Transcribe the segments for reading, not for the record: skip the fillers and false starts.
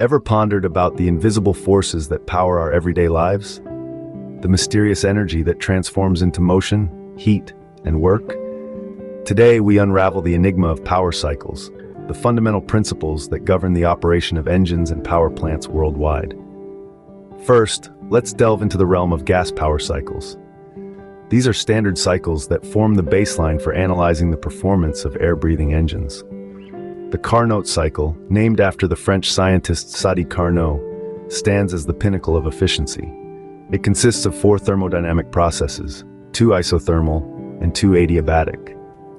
Ever pondered about the invisible forces that power our everyday lives? The mysterious energy that transforms into motion, heat, and work? Today, we unravel the enigma of power cycles, the fundamental principles that govern the operation of engines and power plants worldwide. First, let's delve into the realm of gas power cycles. These are standard cycles that form the baseline for analyzing the performance of air-breathing engines. The Carnot cycle, named after the French scientist Sadi Carnot, stands as the pinnacle of efficiency. It consists of 4 thermodynamic processes, 2 isothermal and 2 adiabatic.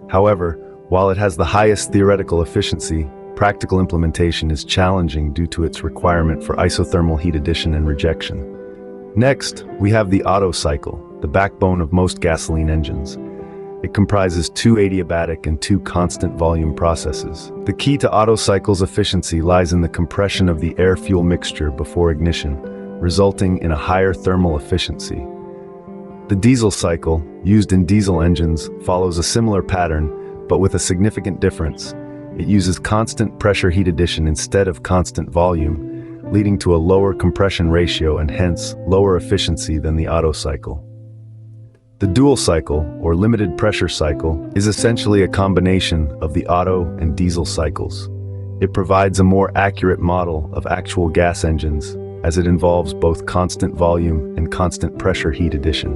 However, while it has the highest theoretical efficiency, practical implementation is challenging due to its requirement for isothermal heat addition and rejection. Next, we have the Otto cycle, the backbone of most gasoline engines. It comprises 2 adiabatic and 2 constant volume processes. The key to Otto cycle's efficiency lies in the compression of the air-fuel mixture before ignition, resulting in a higher thermal efficiency. The diesel cycle, used in diesel engines, follows a similar pattern, but with a significant difference. It uses constant pressure heat addition instead of constant volume, leading to a lower compression ratio and hence lower efficiency than the Otto cycle. The dual cycle, or limited pressure cycle, is essentially a combination of the Otto and diesel cycles. It provides a more accurate model of actual gas engines, as it involves both constant volume and constant pressure heat addition.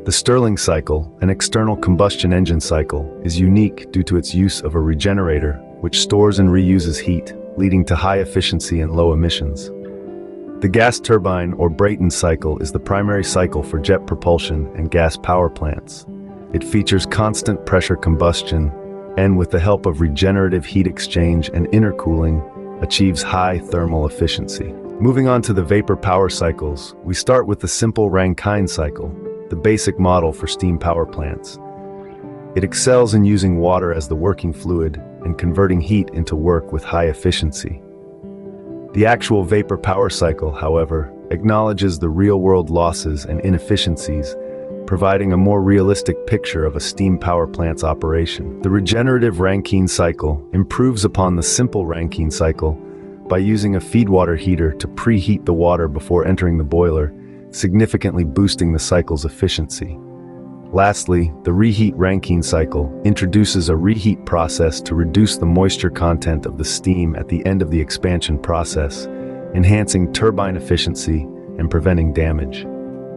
The Stirling cycle, an external combustion engine cycle, is unique due to its use of a regenerator, which stores and reuses heat, leading to high efficiency and low emissions. The gas turbine or Brayton cycle is the primary cycle for jet propulsion and gas power plants. It features constant pressure combustion and, with the help of regenerative heat exchange and intercooling, achieves high thermal efficiency. Moving on to the vapor power cycles, we start with the simple Rankine cycle, the basic model for steam power plants. It excels in using water as the working fluid and converting heat into work with high efficiency. The actual vapor power cycle, however, acknowledges the real-world losses and inefficiencies, providing a more realistic picture of a steam power plant's operation. The regenerative Rankine cycle improves upon the simple Rankine cycle by using a feedwater heater to preheat the water before entering the boiler, significantly boosting the cycle's efficiency. Lastly, the reheat Rankine cycle introduces a reheat process to reduce the moisture content of the steam at the end of the expansion process, enhancing turbine efficiency and preventing damage.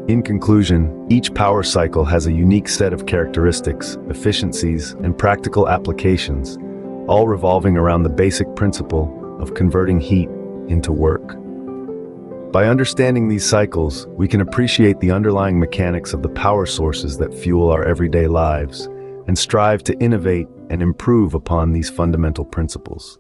In conclusion, each power cycle has a unique set of characteristics, efficiencies, and practical applications, all revolving around the basic principle of converting heat into work. By understanding these cycles, we can appreciate the underlying mechanics of the power sources that fuel our everyday lives and strive to innovate and improve upon these fundamental principles.